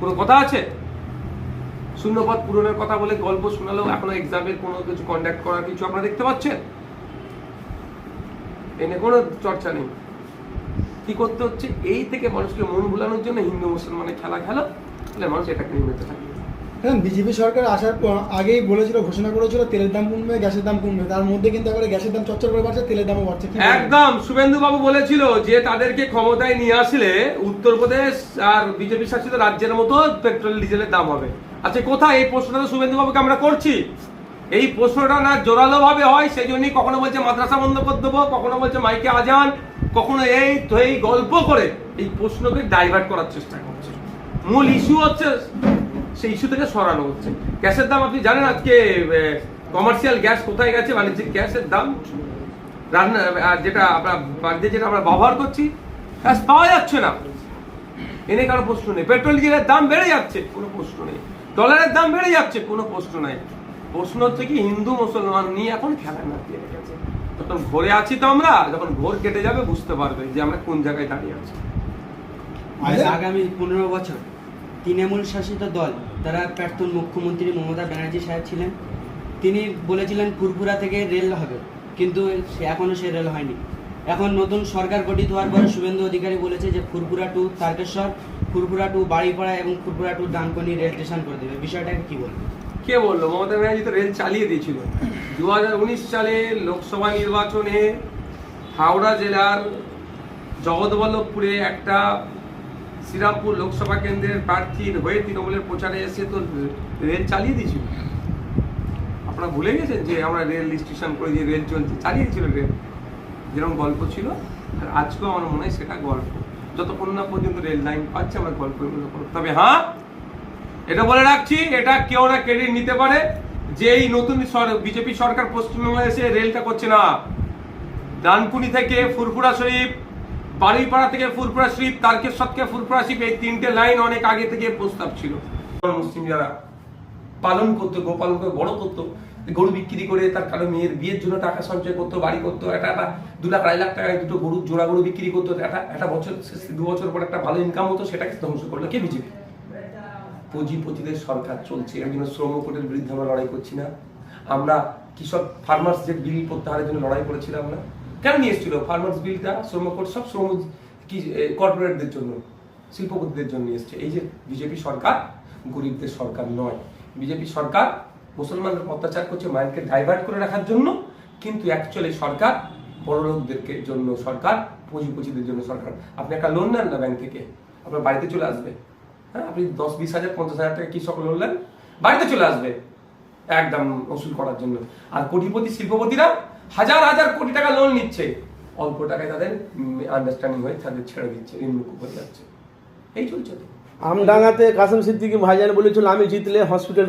কোনো কথা আছে? শূন্যপদ পূরণের কথা বলে গল্প শোনালেও এখনো এক্সামের কোনো কিছু কন্ডাক্ট করার কিছু আপনারা দেখতে পাচ্ছেন? এনে কোনো চর্চা নেই। কি করতে হচ্ছে? এই থেকে মানুষকে মন ভুলানোর জন্য হিন্দু মুসলমানের খেলা খেলো, তাহলে মানুষ এটাকে নির্মিত থাকে। বিজেপি সরকার আসার আগেই বলেছিল, ঘোষণা করেছিল তেলের দাম কমবে, গ্যাসের দাম কমবে। তার মধ্যে কিন্তু এবারে গ্যাসের দাম চচ্চর করে বাড়ছে, তেলের দামও বাড়ছে। একদম শুভেন্দু বাবু বলেছিল যে তাদেরকে ক্ষমতায় নিয়ে আসলে উত্তরপ্রদেশ আর বিজেপি শাসিত রাজ্যের মতো পেট্রোল ডিজেলের দাম হবে। আচ্ছা, কোথায়? এই প্রশ্নটা তো শুভেন্দু বাবুকে আমরা করছি। এই প্রশ্নটা না জোরালো ভাবে হয়, সেই জন্যই কখনো বলছে মাদ্রাসা বন্ধ করে দেবো, কখনো বলছে মাইকে আজান, কখনো এই তো এই গল্প করে এই প্রশ্নকে ডাইভার্ট করার চেষ্টা করছে। মূল ইস্যু হচ্ছে সেই ইস্যু থেকে সরানো হচ্ছে। গ্যাসের দাম আপনি জানেন আজকে কমার্শিয়াল গ্যাস কোথায় গেছে? বাণিজ্যিক গ্যাসের দাম রান্না যেটা আমরা বাড়িতে যেটা আমরা ব্যবহার করছি গ্যাস পাওয়া যাচ্ছে না, এনে কারো প্রশ্ন নেই। পেট্রোল ডিজেলের দাম বেড়ে যাচ্ছে, কোনো প্রশ্ন নেই। ডলারের দাম বেড়ে যাচ্ছে, কোনো প্রশ্ন নাই। প্রশ্ন হচ্ছে কি হিন্দু মুসলমান নিয়ে এখন খেলা না দিয়ে গেছে। যখন ঘোরে আছি তো আমরা, যখন ঘোর কেটে যাবে বুঝতে পারবে যে আমরা কোন জায়গায় দাঁড়িয়ে আছি। আগামী 15 বছর তৃণমূল শাসিত দল, তারা প্রাক্তন মুখ্যমন্ত্রী মমতা ব্যানার্জি সাহেব ছিলেন, তিনি বলেছিলেন ফুরফুরা থেকে রেল হবে, কিন্তু এখনো সে রেল হয়নি। এখন নতুন সরকার গঠিত হওয়ার পরে শুভেন্দু অধিকারী বলেছে যে ফুরফুরা টু তারকেশ্বর, ফুরফুরা টু বাড়িপাড়া এবং ফুরফুরা টু ডানকুনি রেল স্টেশন করে দেবে। বিষয়টাকে কি বলবে? কে বললো? মমতা ব্যানার্জি তো রেল চালিয়ে দিয়েছিল। 2019 সালে লোকসভা নির্বাচনে হাওড়া জেলার জগৎবল্লভপুরে একটা শ্রীরামপুর লোকসভা কেন্দ্রের প্রার্থীর হয়ে তৃণমূলের প্রচারে এসে তো রেল চালিয়ে দিয়েছিল। আপনারা ভুলে গেছেন যে আমরা রেল স্টেশন করে দিয়ে রেল চলছে, চালিয়ে দিয়েছিল রেল। যেরকম গল্প ছিল, আর আজকেও আমার মনে হয় সেটা গল্প। যতক্ষণ না পর্যন্ত রেল লাইন পাচ্ছে আমরা গল্পগুলো করব। তবে হ্যাঁ, এটা বলে রাখছি, এটা কেউ না ক্রেডিট নিতে পারে যে এই নতুন বিজেপি সরকার পশ্চিমবঙ্গে এসে রেলটা করছে না। ডানকুনি থেকে ফুরফুরা শরীফ, বাড়িপাড়া থেকে ফুরফুরা শরীফ, তারকেশ্বর থেকে ফুরফুরা শরীফ, এই 3টে লাইন অনেক আগে থেকে প্রস্তাব ছিল। মুসলিম যারা পালন করতো, গোপালন করে বড় করতো, গরু বিক্রি করে তার কারো মেয়ের বিয়ের জন্য টাকা সঞ্চয় করতো, বাড়ি করতো, একটা 2 লাখ 2.5 লাখ টাকায় দুটো গরু জোড়া গরু বিক্রি করতো, একটা বছর 2 বছর পর একটা ভালো ইনকাম হতো, সেটাকে ধ্বংস করলো কে? বিজেপি। পুঁজিপতিদের সরকার চলছে। এর জন্য শ্রম কোটের বিরুদ্ধে আমরা লড়াই করছি না। আমরা কৃষক ফার্মার্স যে বিল প্রত্যাহারের জন্য লড়াই করেছিলাম, আমরা কেন নিয়ে এসেছিল ফার্মার্স বিলটা? শ্রম কোট সব শ্রম কি কর্পোরেটদের জন্য, শিল্পপতিদের জন্য নিয়ে এসছে। এই যে বিজেপি সরকার গরিবদের সরকার নয়। বিজেপি সরকার মুসলমানদের অত্যাচার করছে মাইন্ডকে ডাইভার্ট করে রাখার জন্য, কিন্তু অ্যাকচুয়ালি সরকার বড় লোকদেরকে জন্য সরকার, পুঁজিপতিদের জন্য সরকার। আপনি একটা লোন নেন না ব্যাংক থেকে, আপনার বাড়িতে চলে আসবে। হ্যাঁ, আপনি 10, 20 হাজার, 50 হাজার টাকা কৃষক লোন নেন, বাড়িতে চলে আসবে একদম ওসুল করার জন্য। আর কোটিপতি শিল্পপতিরা হাজার হাজার কোটি টাকা লোন নিচ্ছে, অল্প টাকায় তাদের আন্ডারস্ট্যান্ডিং হয়ে তাদের ছেড়ে দিচ্ছে, ঋণমুক্ত করে যাচ্ছে। এই চলছে তো। আমডাঙ্গাতে কাসেম সিদ্দিকী ভাইজান বলেছিল আমি জিতলে হসপিটাল